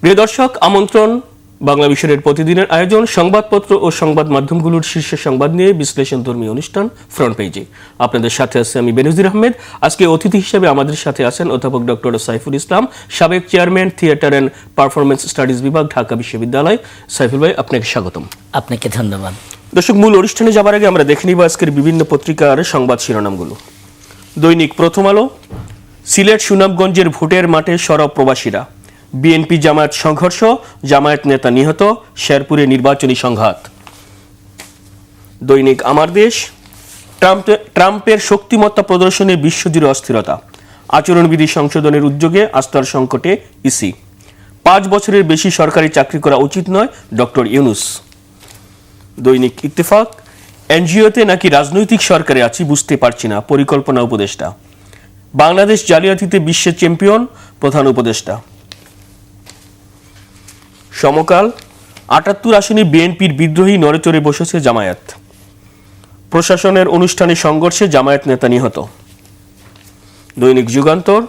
প্রিয় দর্শক, আমন্ত্রণ বাংলা বিষয়ের প্রতিদিনের আয়োজন সংবাদপত্র ও সংবাদ মাধ্যমগুলোর শীর্ষ সংবাদ নিয়ে বিশ্লেষণধর্মী অনুষ্ঠান ফ্রন্ট পেজে। আপনাদের সাথে আছে আমি বেনজির আহমেদ। আজকে অতিথি হিসেবে আমাদের সাথে আছেন অধ্যাপক ডক্টর সাইফুল ইসলাম, সাবেক chairman theatre and performance studies বিভাগ, ঢাকা বিশ্ববিদ্যালয়। সাইফুল ভাই, আপনাকে স্বাগতম। আপনাকে ধন্যবাদ। দর্শক, মূল অনুষ্ঠানে যাবার আগে আমরা দেখে নিব আজকের বিভিন্ন পত্রিকার সংবাদ শিরোনামগুলো। দৈনিক প্রথম আলো, সিলেট সুনামগঞ্জের ভোটের মাঠে সরব প্রবাসীরা, বিএনপি জামায়াত সংঘর্ষ, জামায়াত নেতা নিহত, শেরপুরে নির্বাচনী সংঘাত। দৈনিক আমার দেশ, ট্রাম্পের শক্তিমত্তা প্রদর্শনে বিশ্বজুড়ে অস্থিরতা, আচরণবিধি সংশোধনের উদ্যোগে আস্থার সংকটে ইসি, 5 বছরের বেশি সরকারি চাকরি করা উচিত নয় ডক্টর ইউনুস। দৈনিক ইত্তেফাক, এনজিওতে নাকি রাজনৈতিক সরকারে আছি বুঝতে পারছি না, পরিকল্পনা উপদেষ্টা। বাংলাদেশ জালিয়াতিতে বিশ্বের চ্যাম্পিয়ন, প্রধান উপদেষ্টা। সমকাল, 78 আসনে বিএনপির বিদ্রোহী নড়েচড়ে বসেছে জামায়াত, প্রশাসনের অনুষ্ঠানে সংঘর্ষে জামায়াত নেতা নিহত। দৈনিক যুগান্তর,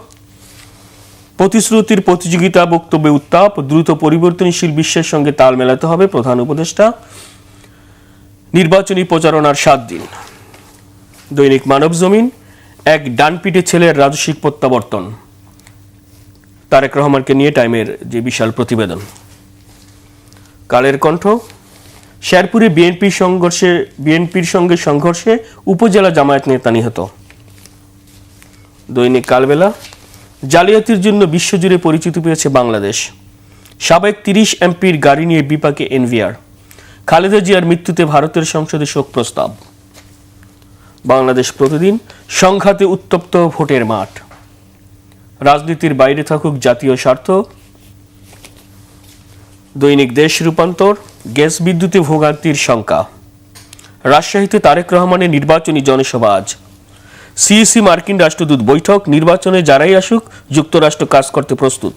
প্রতিশ্রুতির প্রতিযোগিতা, বক্তব্যে উত্তাপ, দ্রুত পরিবর্তনশীল বিশ্বের সঙ্গে তাল মেলাতে হবে, প্রধান উপদেষ্টা। নির্বাচনী প্রচারণার 7 দিন। দৈনিক মানব জমিন, এক ডানপিটে ছেলের রাজস্বিক প্রত্যাবর্তন, তারেক রহমানকে নিয়ে টাইমের যে বিশাল প্রতিবেদন। কালের কণ্ঠ, শেরপুরে বিএনপির সঙ্গে সংঘর্ষে উপজেলা জামায়াত নেতা নিহত। দৈনিক কালবেলা, জালিয়াতির জন্য বিশ্বজুড়ে পরিচিতি পেয়েছে বাংলাদেশ, সাবেক 30 এমপির গাড়ি নিয়ে বিপাকে এনভিআর, খালেদা জিয়ার মৃত্যুতে ভারতের সংসদে শোক প্রস্তাব। বাংলাদেশ প্রতিদিন, সংঘাতে উত্তপ্ত ভোটের মাঠ, রাজনীতির বাইরে থাকুক জাতীয় স্বার্থ। দৈনিক দেশ রূপান্তর, গ্যাস বিদ্যুতে ভোগান্তির শঙ্কা, রাজশাহীতে তারেক রহমানের নির্বাচনী জনসভা আজ। সিইসি মার্কিন রাষ্ট্রদূত বৈঠক, নির্বাচনে যারাই আসুক যুক্তরাষ্ট্র কাজ করতে প্রস্তুত।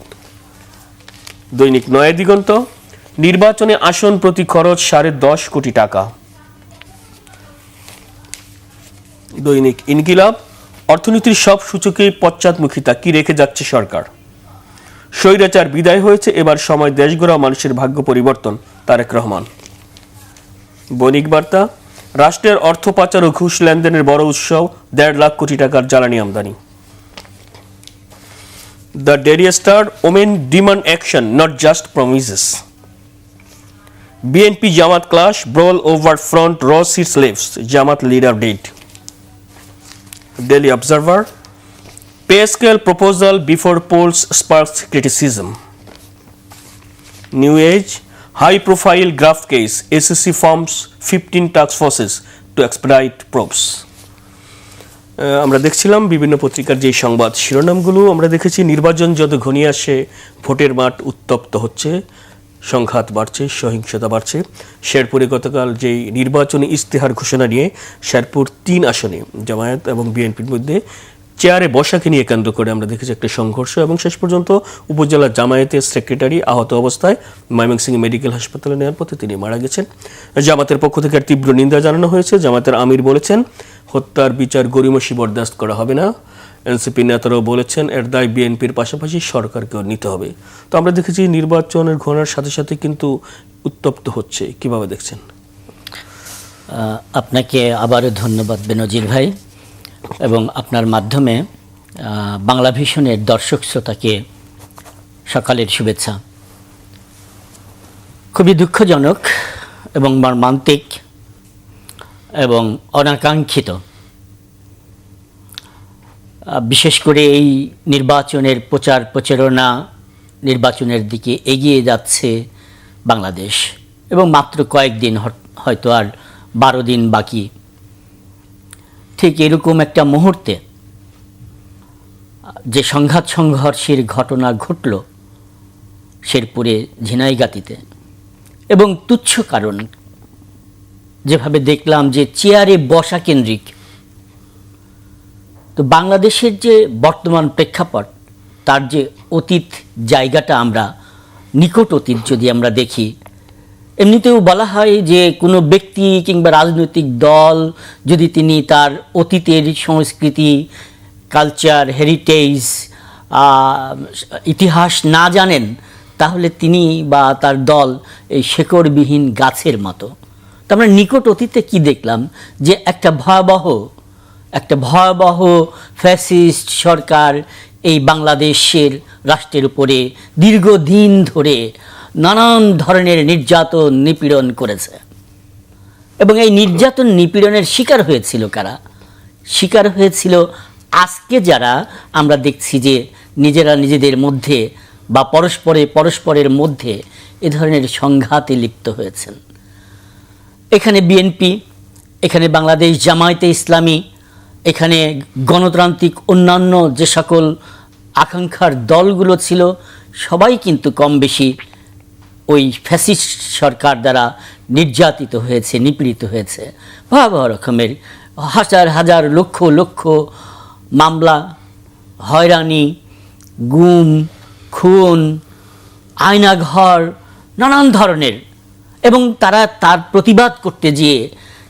দৈনিক নয়া দিগন্ত, নির্বাচনে আসন প্রতি খরচ 10.5 কোটি টাকা। দৈনিক ইনকিলাব, অর্থনীতির সব সূচকে পশ্চাৎমুখিতা, কি রেখে যাচ্ছে সরকার। স্বৈরাচার বিদায় হয়েছে, এবার সময় দেশ গড়া, মানুষের ভাগ্য পরিবর্তন, তারেক রহমান। বণিক বার্তা, রাষ্ট্রের অর্থ পাচার ও ঘুষ লেনদেনের বড় উৎসব, 1.5 লাখ কোটি টাকার জ্বালানি আমদানি। The Daily Star, women demand action, not just promises. BNP Jamaat clash, brawl over front row seats leaves, Jamaat leader dead. Daily Observer, pay scale proposal before polls sparks criticism. New Age, high profile graft case, SSC forms 15 task forces to expedite probes. আমরা দেখছিলাম বিভিন্ন পত্রিকার যে সংবাদ শিরোনামগুলো। আমরা দেখেছি নির্বাচন যত ঘনিয়ে আসে ভোটের মাঠ উত্তপ্ত হচ্ছে, সংঘাত বাড়ছে, সহিংসতা বাড়ছে। শেরপুরে গতকাল যেই নির্বাচনী ইস্তেহার ঘোষণা নিয়ে শেরপুর 3 আসনে জামায়াত এবং বিএনপির মধ্যে চেয়ারে বসাকে নিয়ে কেন্দ্র করে আমরা দেখেছি একটা সংঘর্ষ, এবং শেষ পর্যন্ত উপজেলা জামায়াতের সেক্রেটারি আহত অবস্থায় ময়মনসিংহ মেডিকেল হাসপাতালে নেওয়ার পথে তিনি মারা গেছেন। জামাতের পক্ষ থেকে তীব্র নিন্দা জানানো হয়েছে। জামাতের আমির বলেছেন হত্যার বিচার গরিমসি বরদাস্ত করা হবে না। এনসিপি নেতারাও বলেছেন এর দায় বিএনপির পাশাপাশি সরকারকেও নিতে হবে। তো আমরা দেখেছি নির্বাচনের ঘনার সাথে সাথে কিন্তু উত্তপ্ত হচ্ছে, কিভাবে দেখছেন? আপনাকে আবারও ধন্যবাদ বেনজির ভাই, এবং আপনার মাধ্যমে বাংলা ভিশনের দর্শক শ্রোতাকে সকালের শুভেচ্ছা। খুবই দুঃখজনক এবং মর্মান্তিক এবং অনাকাঙ্ক্ষিত, বিশেষ করে এই নির্বাচনের প্রচার প্রচারণা, নির্বাচনের দিকে এগিয়ে যাচ্ছে বাংলাদেশ, এবং মাত্র কয়েকদিন, হয়তো আর 12 দিন বাকি। ঠিক এরকম একটা মুহূর্তে যে সংঘর্ষের ঘটনা ঘটল শেরপুরে ঝিনাইগাতিতে, এবং তুচ্ছ কারণ যেভাবে দেখলাম যে চেয়ারে বসা কেন্দ্রিক, তো বাংলাদেশের যে বর্তমান প্রেক্ষাপট, তার যে অতীত জায়গাটা, আমরা নিকট অতীত যদি আমরা দেখি, এমনিতেও বলা হয় যে কোনো ব্যক্তি কিংবা রাজনৈতিক দল যদি তিনি তার অতীতের সংস্কৃতি, কালচার, হেরিটেজ, ইতিহাস না জানেন, তাহলে তিনি বা তার দল এই শেকড়বিহীন গাছের মতো। তো আমরা নিকট অতীতে কি দেখলাম, যে একটা ভয়াবহ ফ্যাসিস্ট সরকার এই বাংলাদেশের রাষ্ট্রের উপরে দীর্ঘদিন ধরে নানান ধরনের নির্যাতন নিপীড়ন করেছে। এবং এই নির্যাতন নিপীড়নের শিকার হয়েছিল কারা? শিকার হয়েছিল আজকে যারা আমরা দেখছি যে নিজেরা নিজেদের মধ্যে বা পরস্পরের মধ্যে এ ধরনের সংঘাতে লিপ্ত হয়েছেন। এখানে বিএনপি, এখানে বাংলাদেশ জামায়াতে ইসলামী, এখানে গণতান্ত্রিক অন্যান্য যে সকল আকাঙ্ক্ষার দলগুলো ছিল, সবাই কিন্তু কম বেশি ওই ফ্যাসিস্ট সরকার দ্বারা নির্যাতিত হয়েছে, নিপীড়িত হয়েছে। ভয়াবহ রকমের হাজার হাজার লক্ষ লক্ষ মামলা, হয়রানি, গুম, খুন, আয়নাঘর, নানান ধরনের। এবং তারা তার প্রতিবাদ করতে গিয়ে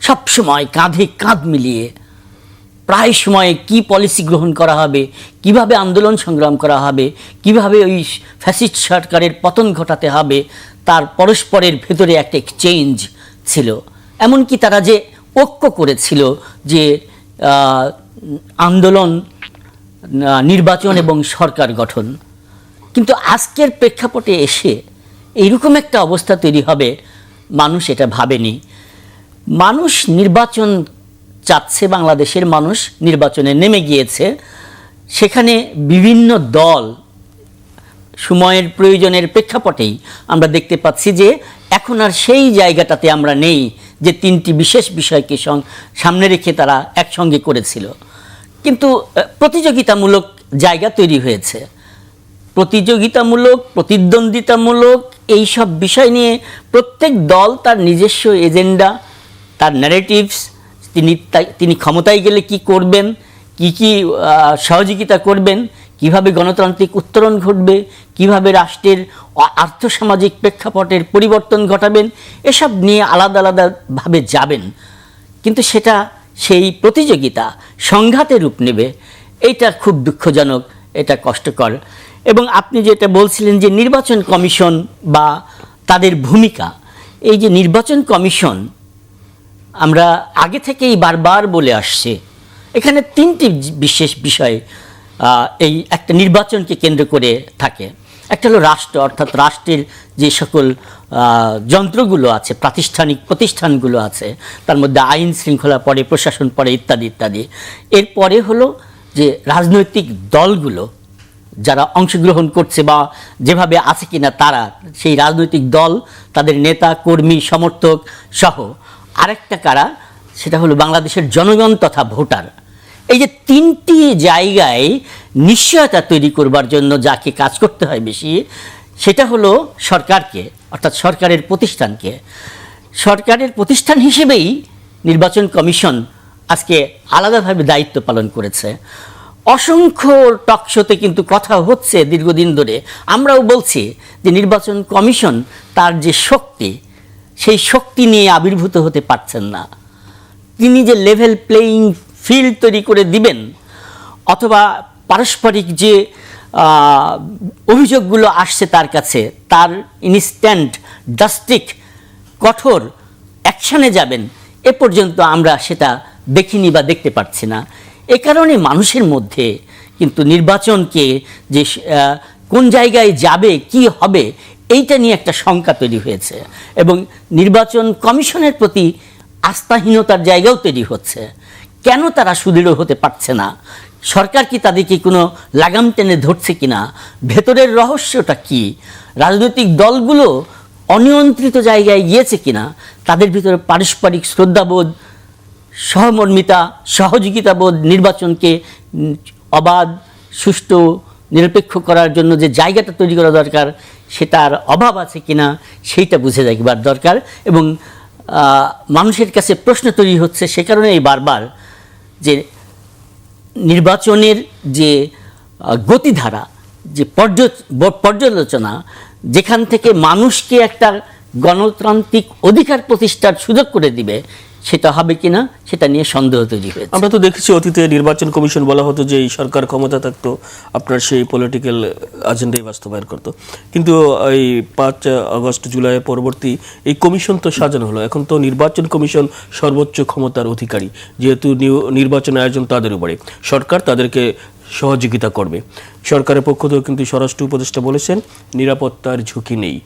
সবসময় কাঁধে কাঁধ মিলিয়ে প্রায় সময়ে কি পলিসি গ্রহণ করা হবে, কিভাবে আন্দোলন সংগ্রাম করা হবে, কিভাবে ওই ফ্যাসিস্ট সরকারের পতন ঘটাতে হবে, তার পরস্পরের ভেতরে একটা এক্সচেঞ্জ ছিল। এমনকি তারা যে ঐক্য করেছিল যে আন্দোলন, নির্বাচন এবং সরকার গঠন। কিন্তু আজকের প্রেক্ষাপটে এসে এইরকম একটা অবস্থা তৈরি হবে, মানুষ এটা ভাবেনি। মানুষ নির্বাচন চাচ্ছে, বাংলাদেশের মানুষ নির্বাচনে নেমে গিয়েছে। সেখানে বিভিন্ন দল সময়ের প্রয়োজনের প্রেক্ষাপটেই আমরা দেখতে পাচ্ছি যে এখন আর সেই জায়গাটাতে আমরা নেই যে তিনটি বিশেষ বিষয়কে সামনে রেখে তারা একসঙ্গে করেছিল। কিন্তু প্রতিযোগিতামূলক জায়গা তৈরি হয়েছে। প্রতিদ্বন্দ্বিতামূলক এইসব বিষয় নিয়ে প্রত্যেক দল তার নিজস্ব এজেন্ডা, তার ন্যারেটিভস, তিনি ক্ষমতায় গেলে কি করবেন, কি সহযোগিতা করবেন, কিভাবে গণতান্ত্রিক উত্তরণ ঘটবে, কিভাবে রাষ্ট্রের আর্থসামাজিক প্রেক্ষাপটের পরিবর্তন ঘটাবেন, এসব নিয়ে আলাদা আলাদাভাবে যাবেন। কিন্তু সেটা সেই প্রতিযোগিতা সংঘাতে রূপ নেবে। এইটা খুব দুঃখজনক, এটা কষ্টকর। এবং আপনি যেটা বলছিলেন যে নির্বাচন কমিশন বা তাদের ভূমিকা, এই যে নির্বাচন কমিশন আমরা আগে থেকেই বারবার বলে আসছে, এখানে তিনটি বিশেষ বিষয় এই একটা নির্বাচনকে কেন্দ্র করে থাকে। একটা হলো রাষ্ট্র, অর্থাৎ রাষ্ট্রের যে সকল যন্ত্রগুলো আছে, প্রাতিষ্ঠানিক প্রতিষ্ঠানগুলো আছে, তার মধ্যে আইন শৃঙ্খলা পড়ে, প্রশাসন পড়ে, ইত্যাদি ইত্যাদি। এরপরে হলো যে রাজনৈতিক দলগুলো যারা অংশগ্রহণ করছে বা যেভাবে আছে কিনা তারা, সেই রাজনৈতিক দল, তাদের নেতা কর্মী সমর্থক সহ। আরেকটা কারা, সেটা হলো বাংলাদেশের জনগণ তথা ভোটার। এই যে তিনটি জায়গায় নিশ্চয়তা তৈরি করবার জন্য যাকে কাজ করতে হয় বেশি, সেটা হলো সরকারকে, অর্থাৎ সরকারের প্রতিষ্ঠানকে। সরকারের প্রতিষ্ঠান হিসেবেই নির্বাচন কমিশন আজকে আলাদাভাবে দায়িত্ব পালন করেছে। অসংখ্য টকশোতে কিন্তু কথা হচ্ছে দীর্ঘদিন ধরে, আমরাও বলছি যে নির্বাচন কমিশন তার যে শক্তি, সেই শক্তি নিয়ে আবির্ভূত হতে পারছেন না। তিনি যে লেভেল প্লেয়িং ফিল্ড তৈরি করে দিবেন, অথবা পারস্পরিক যে অভিযোগগুলো আসছে তার কাছে, তার ইনস্ট্যান্ট ড্রাস্টিক কঠোর অ্যাকশানে যাবেন, এ পর্যন্ত আমরা সেটা দেখিনি বা দেখতে পাচ্ছি না। এ কারণে মানুষের মধ্যে কিন্তু নির্বাচনকে যে কোন জায়গায় যাবে, কি হবে, এইটা নিয়ে একটা শঙ্কা তৈরি হয়েছে। এবং নির্বাচন কমিশনের প্রতি আস্থাহীনতার জায়গাও তৈরি হচ্ছে। কেন তারা সুদৃঢ় হতে পারছে না? সরকার কি তাদেরকে কোনো লাগাম টেনে ধরছে কিনা? ভেতরের রহস্যটা কি? রাজনৈতিক দলগুলো অনিয়ন্ত্রিত জায়গায় গিয়েছে কিনা? তাদের ভিতরে পারস্পরিক শ্রদ্ধাবোধ, সহমর্মিতা, সহযোগিতাবোধ, নির্বাচনকে অবাধ, সুষ্ঠু, নিরপেক্ষ করার জন্য যে জায়গাটা তৈরি করা দরকার, সেটার অভাব আছে কিনা সেইটা বুঝে দেখবার দরকার। এবং মানুষের কাছে প্রশ্ন তৈরি হচ্ছে সে কারণে এই বারবার যে নির্বাচনের যে গতিধারা, যে পর্যালোচনা, যেখান থেকে মানুষকে একটা গণতান্ত্রিক অধিকার প্রতিষ্ঠার সুযোগ করে দিবে, সেটা হবে কিনা সেটা নিয়ে সন্দেহ তৈরি হয়েছে। আমরা তো দেখেছি অতীতে নির্বাচন কমিশন বলা হতো যে এই সরকার ক্ষমতা থাকতো আপনার সেই পলিটিক্যাল এজেন্ডাই বাস্তবায়ন করতো, কিন্তু এই 5 আগস্ট জুলাই পরবর্তী এই কমিশন তো সাজানো হলো, এখন তো নির্বাচন কমিশন সর্বোচ্চ ক্ষমতার অধিকারী, যেহেতু নির্বাচন আয়োজন তাদের উপরে, সরকার তাদেরকে সহযোগিতা করবে। সরকারের পক্ষ থেকেও কিন্তু স্বরাষ্ট্র উপদেষ্টা বলেছেন নিরাপত্তার ঝুঁকি নেই,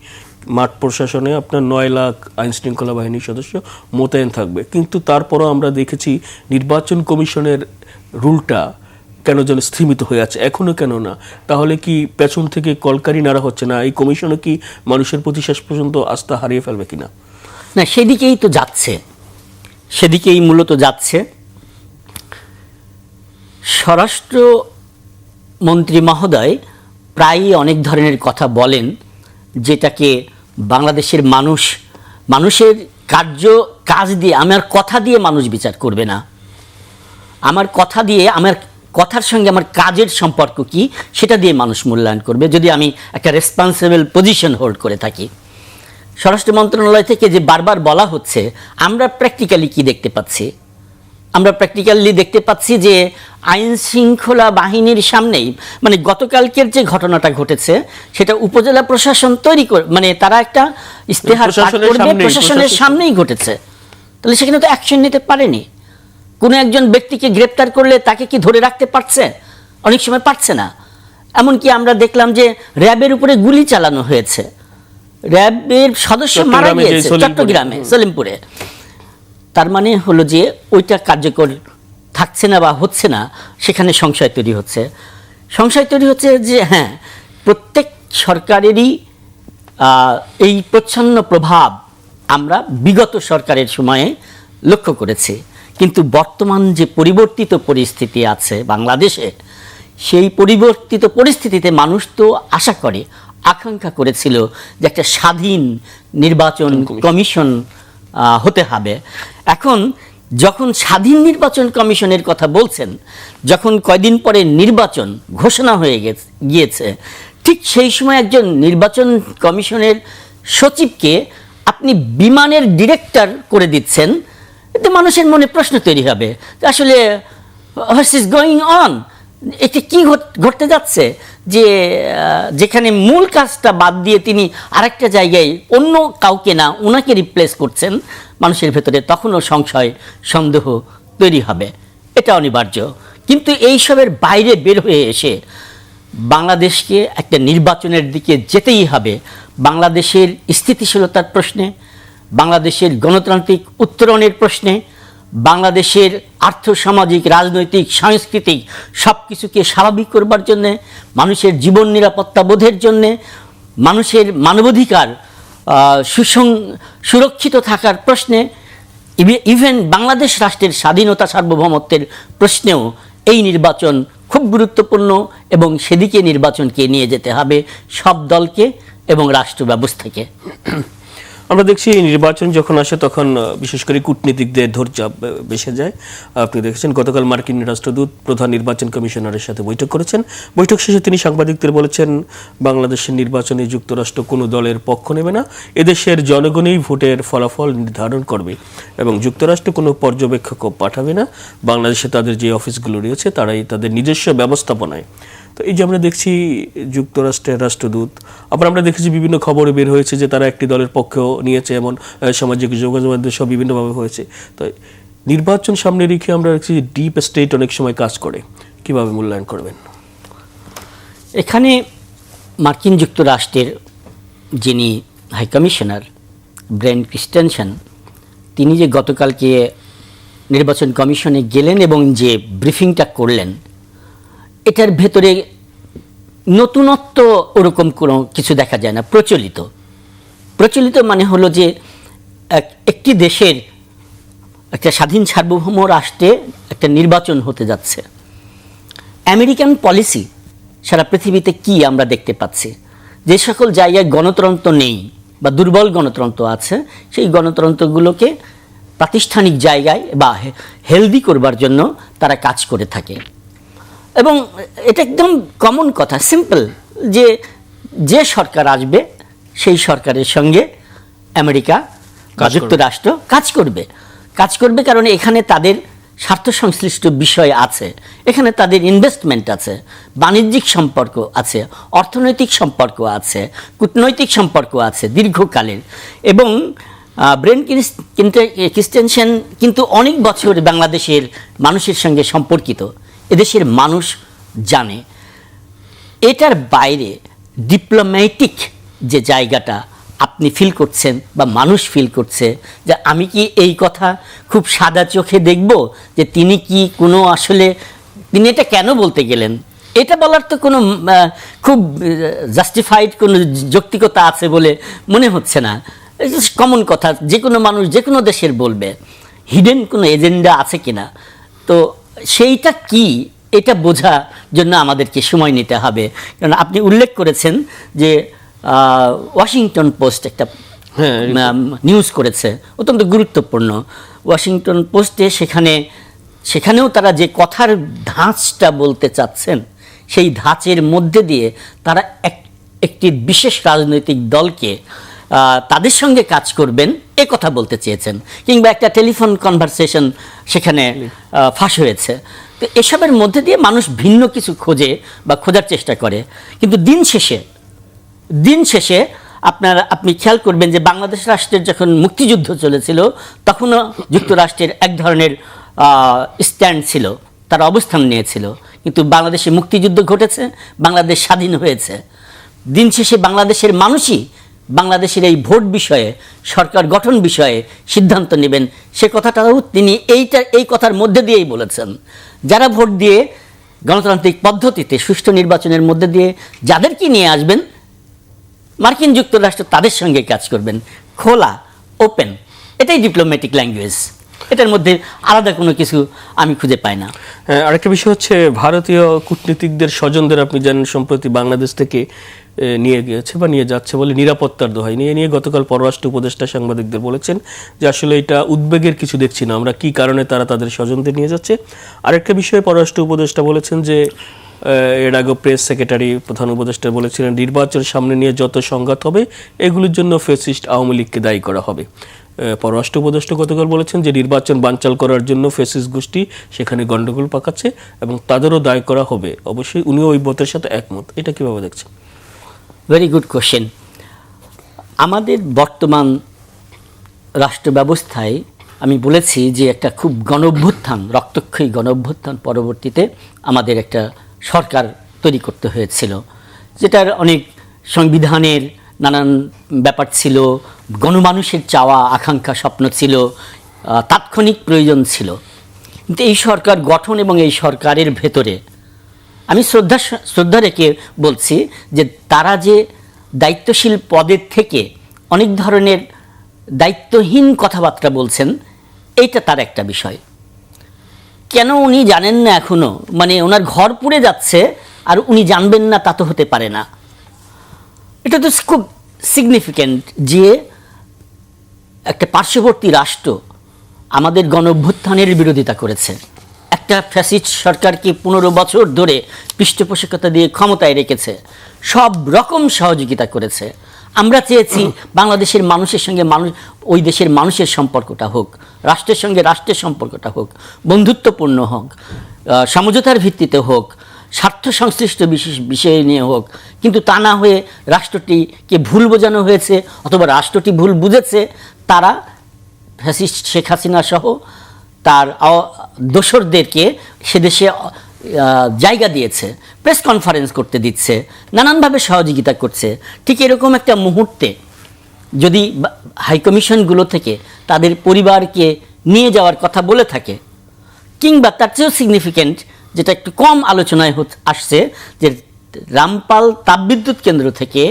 মাঠ প্রশাসনে আপনার 9 লাখ আইন শৃঙ্খলা বাহিনীর সদস্য মোতায়েন থাকবে। কিন্তু তারপরও আমরা দেখেছি নির্বাচন কমিশনের রুলটা কেন যেন স্থিমিত হয়ে আছে, এখনো কেন না? তাহলে কি পেছন থেকে কলকারি নাড়া হচ্ছে না? এই কমিশনও কি মানুষের প্রতি শেষ পর্যন্ত আস্থা হারিয়ে ফেলবে কিনা? না, সেদিকেই তো যাচ্ছে, সেদিকেই মূলত যাচ্ছে। স্বরাষ্ট্রমন্ত্রী মহোদয় প্রায়ই অনেক ধরনের কথা বলেন, যেটাকে বাংলাদেশের মানুষের কাজ দিয়ে, আমার কথা দিয়ে মানুষ বিচার করবে না, আমার কথা দিয়ে, আমার কথার সঙ্গে আমার কাজের সম্পর্ক কি সেটা দিয়ে মানুষ মূল্যায়ন করবে, যদি আমি একটা রেসপন্সিবল পজিশন হোল্ড করে থাকি। স্বরাষ্ট্র মন্ত্রণালয় থেকে যে বারবার বলা হচ্ছে, আমরা প্র্যাকটিক্যালি কি দেখতে পাচ্ছি? আমরা প্র্যাকটিক্যালি দেখতে পাচ্ছি যে আইন শৃঙ্খলা বাহিনীর সামনেই, মানে গতকালকের যে ঘটনাটা ঘটেছে সেটা উপজেলা প্রশাসন মানে তারা একটা ইস্তেহার পাঠ করবে, প্রশাসনের সামনেই ঘটেছে, তাহলে সেখানে তো অ্যাকশন নিতে পারেনি। কোনো একজন ব্যক্তিকে গ্রেপ্তার করলে তাকে কি ধরে রাখতে পারছে? অনেক সময় পারছে না। এমনকি আমরা দেখলাম যে র্যাবের উপরে গুলি চালানো হয়েছে, র্যাবের সদস্য মারা গিয়েছে চট্টগ্রামে, সলিমপুরে। তার মানে হলো যে ওইটা কার্যকর থাকছে না বা হচ্ছে না, সেখানে সংশয় তৈরি হচ্ছে। যে হ্যাঁ, প্রত্যেক সরকারেরই এই প্রচ্ছন্ন প্রভাব আমরা বিগত সরকারের সময়ে লক্ষ্য করেছি, কিন্তু বর্তমান যে পরিবর্তিত পরিস্থিতি আছে বাংলাদেশে, সেই পরিবর্তিত পরিস্থিতিতে মানুষ তো আশা করে, আকাঙ্ক্ষা করেছিল যে একটা স্বাধীন নির্বাচন কমিশন হতে হবে। এখন যখন স্বাধীন নির্বাচন কমিশনের কথা বলছেন, যখন কয়দিন পরে নির্বাচন ঘোষণা হয়ে গিয়েছে, ঠিক সেই সময় একজন নির্বাচন কমিশনের সচিবকে আপনি বিমানের ডিরেক্টর করে দিচ্ছেন, এতে মানুষের মনে প্রশ্ন তৈরি হবে যে আসলে হোয়াট ইজ গোয়িং অন, এটি কি ঘটতে যাচ্ছে, যে যেখানে মূল কাজটা বাদ দিয়ে তিনি আরেকটা জায়গায় অন্য কাউকে না ওনাকে রিপ্লেস করছেন, মানুষের ভেতরে তখনও সংশয় সন্দেহ তৈরি হবে, এটা অনিবার্য। কিন্তু এইসবের বাইরে বের হয়ে এসে বাংলাদেশকে একটা নির্বাচনের দিকে যেতেই হবে। বাংলাদেশের স্থিতিশীলতার প্রশ্নে, বাংলাদেশের গণতান্ত্রিক উত্তরণের প্রশ্নে, বাংলাদেশের আর্থসামাজিক, রাজনৈতিক, সাংস্কৃতিক সব কিছুকে স্বাভাবিক করবার জন্যে, মানুষের জীবন নিরাপত্তা বোধের জন্যে, মানুষের মানবাধিকার সুরক্ষিত থাকার প্রশ্নে, ইভেন বাংলাদেশ রাষ্ট্রের স্বাধীনতা সার্বভৌমত্বের প্রশ্নেও এই নির্বাচন খুব গুরুত্বপূর্ণ, এবং সেদিকে নির্বাচনকে নিয়ে যেতে হবে সব দলকে এবং রাষ্ট্র ব্যবস্থাকে। আমরা দেখছি এই নির্বাচন যখন আসে তখন বিশেষ করে কূটনীতিকদের ধৈর্য বেসে যায়। আপনি দেখেছেন গতকাল মার্কিন রাষ্ট্রদূত প্রধান নির্বাচন কমিশনারের সাথে বৈঠক করেছেন। বৈঠক শেষে তিনি সাংবাদিকদের বলেছেন, বাংলাদেশের নির্বাচনে যুক্তরাষ্ট্র কোনো দলের পক্ষ নেবে না, এদেশের জনগণই ভোটের ফলাফল নির্ধারণ করবে এবং যুক্তরাষ্ট্র কোনো পর্যবেক্ষকও পাঠাবে না। বাংলাদেশে তাদের যে অফিসগুলো রয়েছে তারাই তাদের নিজস্ব ব্যবস্থাপনায়। তো এই যে আমরা দেখছি যুক্তরাষ্ট্রের রাষ্ট্রদূত, আবার আমরা দেখেছি বিভিন্ন খবরে বের হয়েছে যে তারা একটি দলের পক্ষেও নিয়েছে, এমন সামাজিক যোগাযোগ মাধ্যমে সব বিভিন্নভাবে হয়েছে। তো নির্বাচন সামনে রেখে আমরা দেখছি যে ডিপ স্টেট অনেক সময় কাজ করে, কিভাবে মূল্যায়ন করবেন? এখানে মার্কিন যুক্তরাষ্ট্রের যিনি হাই কমিশনার ব্রেন ক্রিস্টেনসেন, তিনি যে গতকালকে নির্বাচন কমিশনে গেলেন এবং যে ব্রিফিংটা করলেন, এটার ভেতরে নতুনত্ব ওরকম কোনো কিছু দেখা যায় না। প্রচলিত মানে হলো যে একটি দেশের, একটা স্বাধীন সার্বভৌম রাষ্ট্রে একটা নির্বাচন হতে যাচ্ছে। আমেরিকান পলিসি সারা পৃথিবীতে কি আমরা দেখতে পাচ্ছি, যে সকল জায়গায় গণতন্ত্র নেই বা দুর্বল গণতন্ত্র আছে, সেই গণতন্ত্রগুলোকে প্রাতিষ্ঠানিক জায়গায় বা হেলদি করবার জন্য তারা কাজ করে থাকে। এবং এটা একদম কমন কথা, সিম্পল, যে সরকার আসবে সেই সরকারের সঙ্গে আমেরিকা বা যুক্তরাষ্ট্র কাজ করবে। কাজ করবে, কারণ এখানে তাদের স্বার্থ সংশ্লিষ্ট বিষয় আছে, এখানে তাদের ইনভেস্টমেন্ট আছে, বাণিজ্যিক সম্পর্ক আছে, অর্থনৈতিক সম্পর্ক আছে, কূটনৈতিক সম্পর্ক আছে দীর্ঘকালের। এবং ব্রেন ক্রিস্টেনসেন কিন্তু অনেক বছর বাংলাদেশের মানুষের সঙ্গে সম্পর্কিত, এদেশের মানুষ জানে। এটার বাইরে ডিপ্লোম্যাটিক যে জায়গাটা আপনি ফিল করছেন বা মানুষ ফিল করছে, যে আমি কি এই কথা খুব সাদা চোখে দেখব যে তিনি কি কোনো আসলে তিনি এটা কেন বলতে গেলেন, এটা বলার তো কোনো খুব জাস্টিফাইড কোনো যৌক্তিকতা আছে বলে মনে হচ্ছে না। কমন কথা, যে কোনো মানুষ যে কোনো দেশের বলবে, হিডেন কোনো এজেন্ডা আছে কিনা, তো সেইটা কি এটা বোঝার জন্য আমাদেরকে সময় নিতে হবে। কারণ আপনি উল্লেখ করেছেন যে ওয়াশিংটন পোস্ট একটা নিউজ করেছে, অত্যন্ত গুরুত্বপূর্ণ। ওয়াশিংটন পোস্টে সেখানেও তারা যে কথার ধাঁচটা বলতে চাচ্ছেন, সেই ধাঁচের মধ্যে দিয়ে তারা একটি বিশেষ রাজনৈতিক দলকে তাদের সঙ্গে কাজ করবেন এ কথা বলতে চেয়েছেন, কিংবা একটা টেলিফোন কনভারসেশন সেখানে ফাঁস হয়েছে। তো এসবের মধ্যে দিয়ে মানুষ ভিন্ন কিছু খোঁজে বা খোঁজার চেষ্টা করে, কিন্তু দিন শেষে আপনি খেয়াল করবেন যে বাংলাদেশ রাষ্ট্রের যখন মুক্তিযুদ্ধ চলেছিল, তখনও যুক্তরাষ্ট্রের এক ধরনের স্ট্যান্ড ছিল, তার অবস্থান নিয়েছিল। কিন্তু বাংলাদেশে মুক্তিযুদ্ধ ঘটেছে, বাংলাদেশ স্বাধীন হয়েছে। দিন শেষে বাংলাদেশের মানুষই বাংলাদেশের এই ভোট বিষয়ে, সরকার গঠন বিষয়ে সিদ্ধান্ত নেবেন, সে কথাটাও তিনি এই কথার মধ্যে দিয়েই বলেছেন। যারা ভোট দিয়ে গণতান্ত্রিক পদ্ধতিতে সুষ্ঠু নির্বাচনের মধ্যে দিয়ে যাদেরকে নিয়ে আসবেন, মার্কিন যুক্তরাষ্ট্র তাদের সঙ্গে কাজ করবেন, খোলা, ওপেন। এটাই ডিপ্লোম্যাটিক ল্যাঙ্গুয়েজ, এটার মধ্যে আলাদা কোনো কিছু আমি খুঁজে পাই না। আরেকটা বিষয় হচ্ছে, ভারতীয় কূটনীতিকদের স্বজনদের আপনি জানেন সম্প্রতি বাংলাদেশ থেকে নিয়ে গিয়েছে বা নিয়ে যাচ্ছে বলে নিরাপত্তার দোহাই নিয়ে গতকাল পররাষ্ট্র উপদেষ্টা সাংবাদিকদের বলেছেন যে আসলে এটা উদ্বেগের কিছু দেখছি না আমরা, কি কারণে তারা তাদের স্বজনদের নিয়ে যাচ্ছে। আরেকটা বিষয়ে পররাষ্ট্র উপদেষ্টা বলেছেন যে এর আগে প্রেস সেক্রেটারি প্রধান উপদেষ্টা বলেছিলেন, নির্বাচন সামনে নিয়ে যত সংঘাত হবে এগুলির জন্য ফ্যাসিস্ট আওয়ামী লীগকে দায়ী করা হবে। পররাষ্ট্র উপদেষ্টা গতকাল বলেছেন যে নির্বাচন বানচাল করার জন্য ফ্যাসিস্ট গোষ্ঠী সেখানে গন্ডগোল পাকাচ্ছে এবং তাদেরও দায়ী করা হবে। অবশ্যই উনিও ওই মতের সাথে একমত। এটা কিভাবে দেখছেন? Very good question. আমাদের বর্তমান রাষ্ট্র ব্যবস্থায় আমি বলেছি যে একটা খুব গণঅভ্যুত্থান, রক্তক্ষয়ী গণঅভ্যুত্থান পরবর্তীতে আমাদের একটা সরকার তৈরি করতে হয়েছিল, যেটার অনেক সংবিধানের নানান ব্যাপার ছিল, গণমানুষের চাওয়া আকাঙ্ক্ষা স্বপ্ন ছিল, তাৎক্ষণিক প্রয়োজন ছিল। কিন্তু এই সরকার গঠন এবং এই সরকারের ভেতরে আমি শ্রদ্ধা রেখে বলছি যে তারা যে দায়িত্বশীল পদের থেকে অনেক ধরনের দায়িত্বহীন কথাবার্তা বলছেন, এইটা তার একটা বিষয়। কেন উনি জানেন না এখনো, মানে ওনার ঘর পুড়ে যাচ্ছে আর উনি জানবেন না, তা তো হতে পারে না। এটা তো খুব সিগনিফিক্যান্ট যে একটা পার্শ্ববর্তী রাষ্ট্র আমাদের গণঅভ্যুত্থানের বিরোধিতা করেছে, একটা ফ্যাসিস্ট সরকারকে 15 বছর ধরে পৃষ্ঠপোষকতা দিয়ে ক্ষমতায় রেখেছে, সব রকম সহযোগিতা করেছে। আমরা চেয়েছি বাংলাদেশের মানুষের সঙ্গে ওই দেশের মানুষের সম্পর্কটা হোক, রাষ্ট্রের সঙ্গে রাষ্ট্রের সম্পর্কটা হোক, বন্ধুত্বপূর্ণ হোক, সমঝোতার ভিত্তিতে হোক, স্বার্থ সংশ্লিষ্ট বিষয় নিয়ে হোক। কিন্তু তা না হয়ে রাষ্ট্রটিকে ভুল বোঝানো হয়েছে, অথবা রাষ্ট্রটি ভুল বুঝেছে। তারা ফ্যাসিস্ট শেখ হাসিনা সহ তার দোসরদেরকে সেদেশে জায়গা দিয়েছে, প্রেস কনফারেন্স করতে দিচ্ছে, নানানভাবে সহযোগিতা করছে। ঠিক এরকম একটা মুহূর্তে যদি হাইকমিশনগুলো থেকে তাদের পরিবারকে নিয়ে যাওয়ার কথা বলে থাকে, কিংবা তার চেয়েও সিগনিফিক্যান্ট যেটা একটু কম আলোচনায় আসছে, যে রামপাল তাপবিদ্যুৎ কেন্দ্র থেকে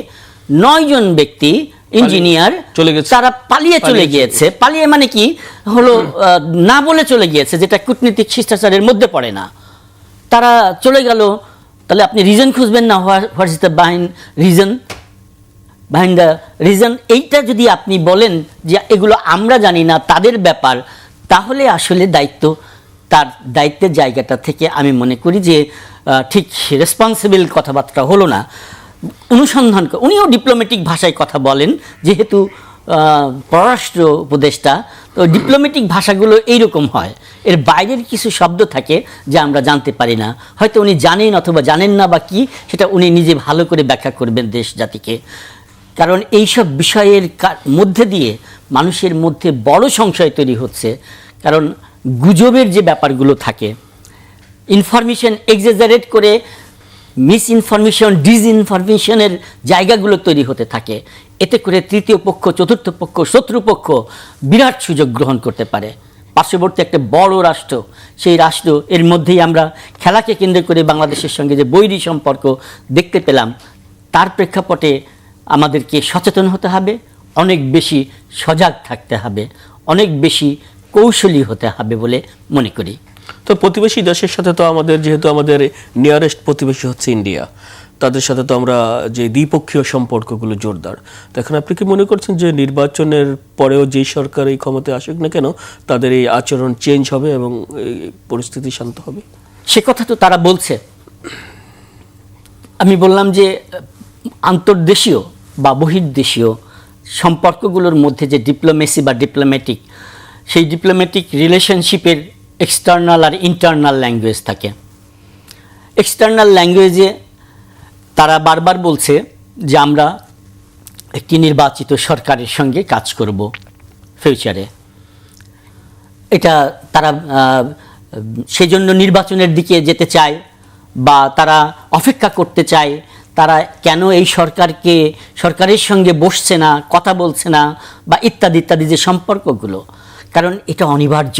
9 জন ব্যক্তি ইঞ্জিনিয়ার তারা পালিয়ে চলে গিয়েছে। পালিয়ে মানে কি হলো, না বলে চলে গিয়েছে, যেটা কূটনীতিক শিষ্টাচারের মধ্যে পড়ে না। তারা চলে গেল, তাহলে আপনি রিজন খুঁজবেন না, what is the behind the reason. এইটা যদি আপনি বলেন যে এগুলো আমরা জানি না, তাদের ব্যাপার, তাহলে আসলে তার দায়িত্বের জায়গাটা থেকে আমি মনে করি যে ঠিক রেসপন্সিবল কথাবার্তা হলো না। অনুসন্ধান উনিও ডিপ্লোম্যাটিক ভাষায় কথা বলেন, যেহেতু পররাষ্ট্র উপদেষ্টা, তো ডিপ্লোম্যাটিক ভাষাগুলো এইরকম হয়, এর বাইরের কিছু শব্দ থাকে যা আমরা জানতে পারি না, হয়তো উনি জানেন অথবা জানেন না বা কি, সেটা উনি নিজে ভালো করে ব্যাখ্যা করবেন দেশ জাতিকে। কারণ এইসব বিষয়ের মধ্যে দিয়ে মানুষের মধ্যে বড় সংশয় তৈরি হচ্ছে। কারণ গুজবের যে ব্যাপারগুলো থাকে, ইনফরমেশন এক্সাজারেট করে মিস ইনফরমেশন, ডিসইনফরমেশনের জায়গাগুলো তৈরি হতে থাকে। এতে করে তৃতীয় পক্ষ, চতুর্থ পক্ষ, শত্রুপক্ষ বিরাট সুযোগ গ্রহণ করতে পারে। পার্শ্ববর্তী একটা বড় রাষ্ট্র, সেই রাষ্ট্র এর মধ্যেই আমরা খেলাকে কেন্দ্র করে বাংলাদেশের সঙ্গে যে বৈরী সম্পর্ক দেখতে পেলাম, তার প্রেক্ষাপটে আমাদেরকে সচেতন হতে হবে, অনেক বেশি সজাগ থাকতে হবে, অনেক বেশি কৌশলী হতে হবে বলে মনে করি। তো প্রতিবেশী দেশের সাথে তো আমাদের, যেহেতু আমাদের নিয়ারেস্ট প্রতিবেশী হচ্ছে ইন্ডিয়া, তাদের সাথে তো আমরা যে দ্বিপক্ষীয় সম্পর্কগুলো জোরদার। তো এখন আপনি কি মনে করছেন যে নির্বাচনের পরেও যেই সরকার এই ক্ষমতায় আসুক না কেন, তাদের এই আচরণ চেঞ্জ হবে এবং এই পরিস্থিতি শান্ত হবে? সে কথা তো তারা বলছে। আমি বললাম যে আন্তর্দেশীয় বা বহির্দেশীয় সম্পর্কগুলোর মধ্যে যে ডিপ্লোমেসি বা ডিপ্লোম্যাটিক, সেই ডিপ্লোম্যাটিক রিলেশনশিপের এক্সটার্নাল আর ইন্টারনাল ল্যাঙ্গুয়েজ থাকে। এক্সটার্নাল ল্যাঙ্গুয়েজে তারা বারবার বলছে যে আমরা একটি নির্বাচিত সরকারের সঙ্গে কাজ করব ফিউচারে। এটা তারা সেই জন্য নির্বাচনের দিকে যেতে চায় বা তারা অপেক্ষা করতে চায়। তারা কেন এই সরকারের সঙ্গে বসছে না, কথা বলছে না বা ইত্যাদি ইত্যাদি যে সম্পর্কগুলো, কারণ এটা অনিবার্য।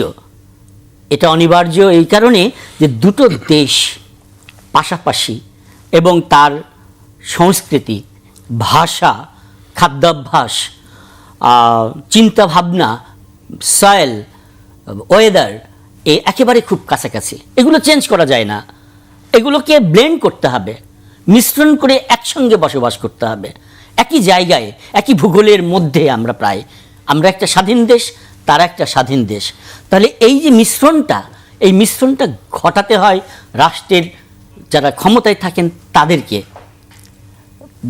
এটা অনিবার্য এই কারণে যে দুটো দেশ পাশাপাশি এবং তার সংস্কৃতি, ভাষা, খাদ্যাভ্যাস, চিন্তাভাবনা, সয়েল, ওয়েদার একেবারে খুব কাছাকাছি। এগুলো চেঞ্জ করা যায় না, এগুলোকে ব্লেন্ড করতে হবে, মিশ্রণ করে একসঙ্গে বসবাস করতে হবে একই জায়গায়, একই ভূগোলের মধ্যে। আমরা একটা স্বাধীন দেশ, তারা একটা স্বাধীন দেশ। তাহলে এই যে এই মিশ্রণটা ঘটাতে হয় রাষ্ট্রের যারা ক্ষমতায় থাকেন তাদেরকে,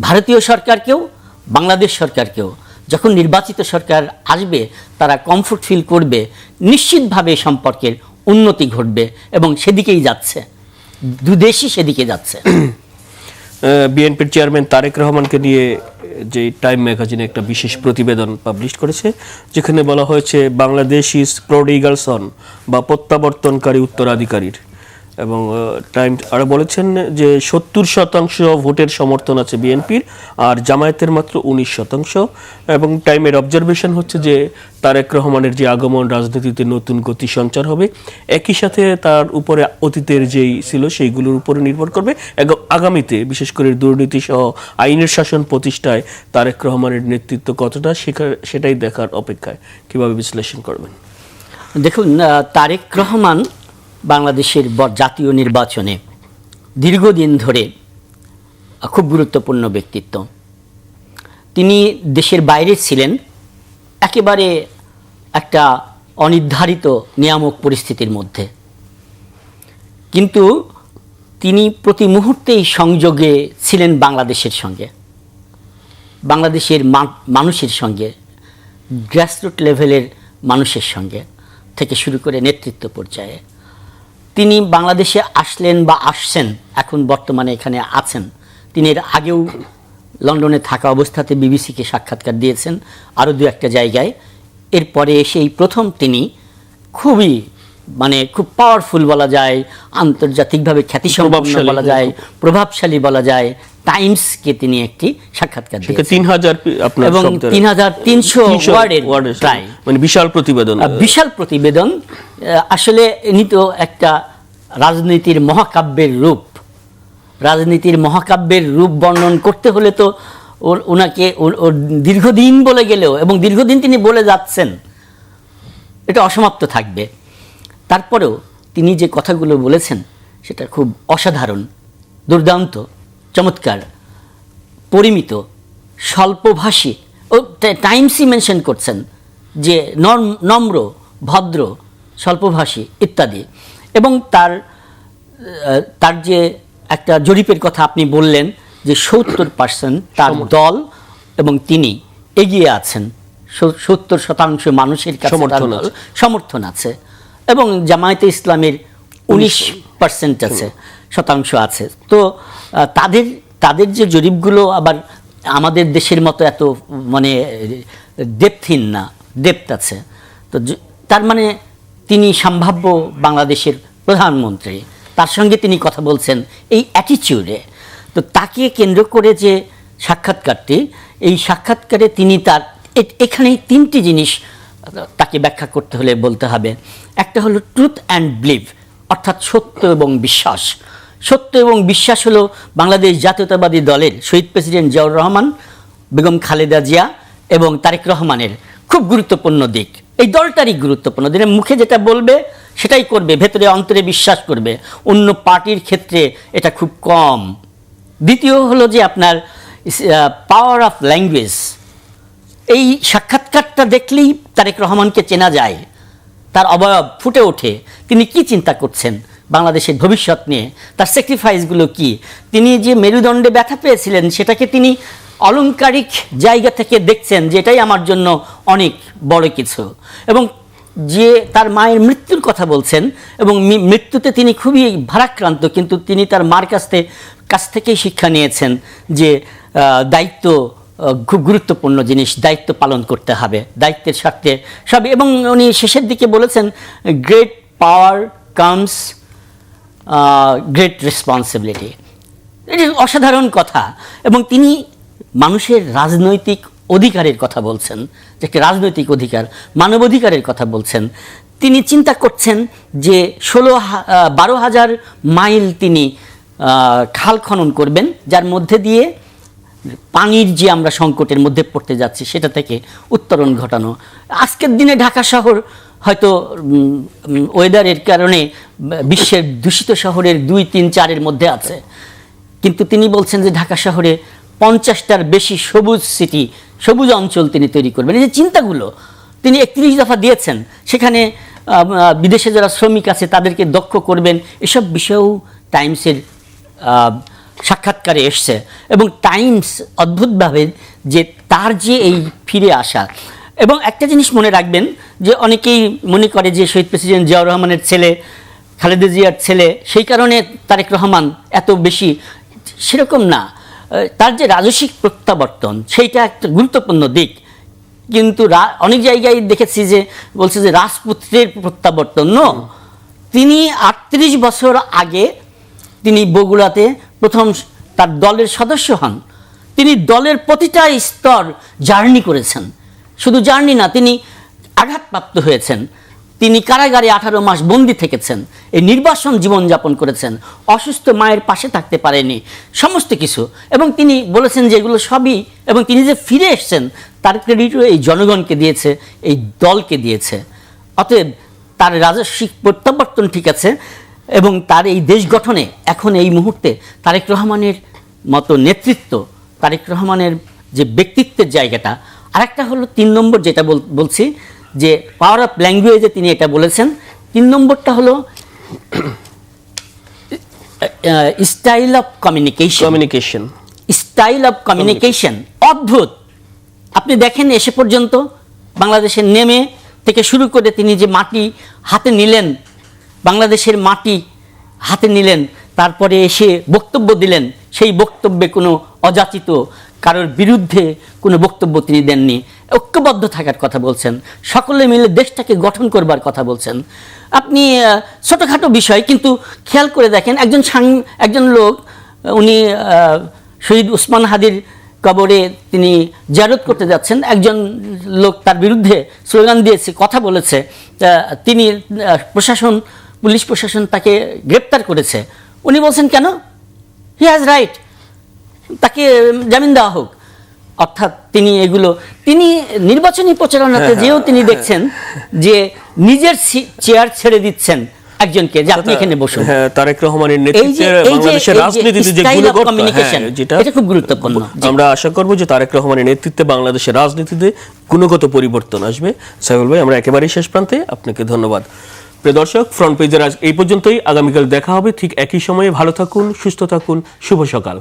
ভারতীয় সরকারকেও, বাংলাদেশ সরকারকেও। যখন নির্বাচিত সরকার আসবে তারা কমফোর্ট ফিল করবে, নিশ্চিতভাবে সম্পর্কের উন্নতি ঘটবে এবং সেদিকেই যাচ্ছে, দুদেশই সেদিকে যাচ্ছে। বিএনপির চেয়ারম্যান তারেক রহমানকে নিয়ে যে টাইম ম্যাগাজিনে একটা বিশেষ প্রতিবেদন পাবলিশ করেছে, যেখানে বলা হয়েছে বাংলাদেশ ইজ প্রডিগাল সন বা প্রত্যাবর্তনকারী উত্তরাধিকারীর। এবং টাইম আরও বলেছেন যে 70% ভোটের সমর্থন আছে বিএনপির আর জামায়াতের মাত্র 19%। এবং টাইমের অবজারভেশন হচ্ছে যে তারেক রহমানের যে আগমন রাজনীতিতে নতুন গতি সঞ্চার হবে, একই সাথে তার উপরে অতীতের যেই ছিল সেইগুলোর উপরে নির্ভর করবে। আগামীতে বিশেষ করে দুর্নীতি সহ আইনের শাসন প্রতিষ্ঠায় তারেক রহমানের নেতৃত্ব কতটা, সেটাই দেখার অপেক্ষায়। কিভাবে বিশ্লেষণ করবেন? দেখুন, তারেক রহমান বাংলাদেশের জাতীয় নির্বাচনে দীর্ঘদিন ধরে খুব গুরুত্বপূর্ণ ব্যক্তিত্ব। তিনি দেশের বাইরে ছিলেন, একেবারে একটা অনির্ধারিত নিয়ামক পরিস্থিতির মধ্যে, কিন্তু তিনি প্রতি মুহূর্তেই সংযোগে ছিলেন বাংলাদেশের সঙ্গে, বাংলাদেশের মানুষের সঙ্গে, গ্রাসরুট লেভেলের মানুষের সঙ্গে থেকে শুরু করে নেতৃত্ব পর্যায়ে। তিনি বাংলাদেশে আসলেন বা আসছেন, এখন বর্তমানে এখানে আছেন। তিনি এর আগেও লন্ডনে থাকা অবস্থাতে বিবিসিকে সাক্ষাৎকার দিয়েছেন, আরও দু একটা জায়গায়। এরপরে এসেই প্রথম তিনি খুব পাওয়ারফুল বলা যায়, আন্তর্জাতিকভাবে খ্যাতিসম্পন্ন বলা যায়, প্রভাবশালী বলা যায়, টাইমসকে তিনি একটি সাক্ষাৎকার দিয়েছেন। 3000 এবং 3300 ওয়ার্ডের প্রায়, বিশাল প্রতিবেদন। আসলে ইনি তো একটা রাজনীতির মহাকাব্যের রূপ বর্ণন করতে হলে তো ওনাকে দীর্ঘদিন বলে গেলেও, এবং দীর্ঘদিন তিনি বলে যাচ্ছেন, এটা অসমাপ্ত থাকবে। তারপরেও তিনি যে কথাগুলো বলেছেন সেটা খুব অসাধারণ, দুর্দান্ত, চমৎকার, পরিমিত, স্বল্পভাষী। ও টাইমসই মেনশন করছেন যে নম্র, ভদ্র, স্বল্পভাষী ইত্যাদি। এবং তার যে একটা জরিপের কথা আপনি বললেন যে 70% তার দল এবং তিনি এগিয়ে আছেন 70% মানুষের কাছে তার সমর্থন দল আছে। সমর্থন আছে, এবং জামায়াতে ইসলামের 19% আছে, শতাংশ আছে। তো তাদের যে জরিপগুলো আবার আমাদের দেশের মতো এত মানে ডেপথহীন না, ডেপথ আছে। তো তার মানে তিনি সম্ভাব্য বাংলাদেশের প্রধানমন্ত্রী, তার সঙ্গে তিনি কথা বলছেন এই অ্যাটিটিউডে। তো তাকে কেন্দ্র করে যে সাক্ষাৎকারটি, এই সাক্ষাৎকারে তিনি তার এখানেই 3টি জিনিস তাকে ব্যাখ্যা করতে হলে বলতে হবে। একটা হলো ট্রুথ অ্যান্ড বিলিভ, অর্থাৎ সত্য এবং বিশ্বাস। সত্য এবং বিশ্বাস হলো বাংলাদেশ জাতীয়তাবাদী দলের শহীদ প্রেসিডেন্ট জিয়াউর রহমান, বেগম খালেদা জিয়া এবং তারেক রহমানের খুব গুরুত্বপূর্ণ দিক। এই দলটারই গুরুত্বপূর্ণ দিনে মুখে যেটা বলবে সেটাই করবে, ভেতরে অন্তরে বিশ্বাস করবে। অন্য পার্টির ক্ষেত্রে এটা খুব কম। দ্বিতীয় হলো যে আপনার পাওয়ার অফ ল্যাঙ্গুয়েজ। এই সাক্ষাৎকারটা দেখলেই তারেক রহমানকে চেনা যায়, তার অবয়ব ফুটে ওঠে। তিনি কি চিন্তা করছেন বাংলাদেশের ভবিষ্যৎ নিয়ে, তার স্যাক্রিফাইসগুলো কি। তিনি যে মেরুদণ্ডে ব্যথা পেয়েছিলেন সেটাকে তিনি অলংকারিক জায়গা থেকে দেখছেন যে এটাই আমার জন্য অনেক বড় কিছু। এবং যে তার মায়ের মৃত্যুর কথা বলছেন, এবং মৃত্যুতে তিনি খুবই ভারাক্রান্ত, কিন্তু তিনি তার মার কাছ থেকেই শিক্ষা নিয়েছেন যে দায়িত্ব খুব গুরুত্বপূর্ণ জিনিস, দায়িত্ব পালন করতে হবে, দায়িত্বের স্বার্থে সব। এবং উনি শেষের দিকে বলেছেন great power comes great responsibility. এটি অসাধারণ কথা। এবং তিনি মানুষের রাজনৈতিক অধিকারের কথা বলছেন, যে একটি রাজনৈতিক অধিকার, মানবাধিকারের কথা বলছেন। তিনি চিন্তা করছেন যে 12,000 মাইল তিনি খাল খনন করবেন, যার মধ্যে দিয়ে পানির যে আমরা সংকটের মধ্যে পড়তে যাচ্ছি সেটা থেকে উত্তরণ ঘটানো। আজকের দিনে ঢাকা শহর হয়তো ওয়েদারের কারণে বিশ্বের দূষিত শহরের 2, 3, 4-এর মধ্যে আছে, কিন্তু তিনি বলছেন যে ঢাকা শহরে 50টার বেশি সবুজ সিটি, সবুজ অঞ্চল তিনি তৈরি করবেন। এই যে চিন্তাগুলো তিনি 31 দফা দিয়েছেন, সেখানে বিদেশে যারা শ্রমিক আছে তাদেরকে দক্ষ করবেন, এসব বিষয়েও টাইমসের সাক্ষাৎকারে এসছে। এবং টাইমস অদ্ভুতভাবে যে তার যে এই ফিরে আসা। এবং একটা জিনিস মনে রাখবেন যে অনেকেই মনে করে যে শহীদ প্রেসিডেন্ট জিয়াউর রহমানের ছেলে, খালেদা জিয়ার ছেলে, সেই কারণে তারেক রহমান এত বেশি, সেরকম না। তার যে রাজস্বিক প্রত্যাবর্তন সেইটা একটা গুরুত্বপূর্ণ দিক, কিন্তু অনেক জায়গায় দেখেছি যে বলছে যে রাজপুত্রের প্রত্যাবর্তন। তিনি 38 বছর আগে তিনি বগুড়াতে প্রথম তার দলের সদস্য হন। তিনি দলের প্রতিটা স্তর জার্নি করেছেন, শুধু জার্নি না, তিনি আঘাতপ্রাপ্ত হয়েছেন, তিনি কারাগারে 18 মাস বন্দি থেকেছেন, এই নির্বাসন জীবনযাপন করেছেন, অসুস্থ মায়ের পাশে থাকতে পারেনি, সমস্ত কিছু। এবং তিনি বলেছেন যে এগুলো সবই, এবং তিনি যে ফিরে এসেছেন তার ক্রেডিটও এই জনগণকে দিয়েছে, এই দলকে দিয়েছে। অতএব তার রাজস্বিক প্রত্যাবর্তন ঠিক আছে, এবং তার এই দেশ গঠনে এখন এই মুহূর্তে তারেক রহমানের মতো নেতৃত্ব, তারেক রহমানের যে ব্যক্তিত্বের জায়গাটা। আরেকটা হলো 3 নম্বর যেটা বলছি, যে পাওয়ার অফ ল্যাঙ্গুয়েজে তিনি এটা বলেছেন। 3 নম্বরটা হলো style of communication. Style of communication অদ্ভুত। আপনি দেখেন এসে পর্যন্ত বাংলাদেশের নেমে থেকে শুরু করে তিনি যে মাটি হাতে নিলেন, বাংলাদেশের মাটি হাতে নিলেন, তারপরে এসে বক্তব্য দিলেন, সেই বক্তব্যে কোনো অযাচিত কারোর বিরুদ্ধে কোনো বক্তব্য তিনি দেননি। ঐক্যবদ্ধ থাকার কথা বলছেন, সকলে মিলে দেশটাকে গঠন করবার কথা বলছেন। আপনি ছোটোখাটো বিষয়, কিন্তু খেয়াল করে দেখেন একজন লোক, উনি শহীদ উসমান হাদির কবরে তিনি জিয়ারত করতে যাচ্ছেন, একজন লোক তার বিরুদ্ধে স্লোগান দিয়েছে, কথা বলেছে, তিনি পুলিশ প্রশাসন তাকে গ্রেপ্তার করেছে। উনি বলছেন কেন? হি হ্যাজ রাইট, তাকে জামিন দেওয়া হোক। অর্থাৎ তিনি নির্বাচনী প্রচারণাতে যেও তিনি দেখছেন যে নিজের চেয়ার ছেড়ে দিচ্ছেন একজনকে, যে আপনি এখানে বসুন। তারেক রহমানের নেতৃত্বে বাংলাদেশের রাজনীতিতে যে গুণগত, এটা খুব গুরুত্বপূর্ণ। আমরা আশা করব যে তারেক রহমানের নেতৃত্বে বাংলাদেশের রাজনীতিতে গুণগত পরিবর্তন আসবে। সাইফুল ভাই, আমরা একেবারেই শেষ প্রান্তে, আপনাকে ধন্যবাদ। প্রিয় দর্শক, ফ্রন্ট পেজের আজ এই পর্যন্তই। আগামীকাল দেখা হবে ঠিক একই সময়ে। ভালো থাকুন, সুস্থ থাকুন, শুভ সকাল।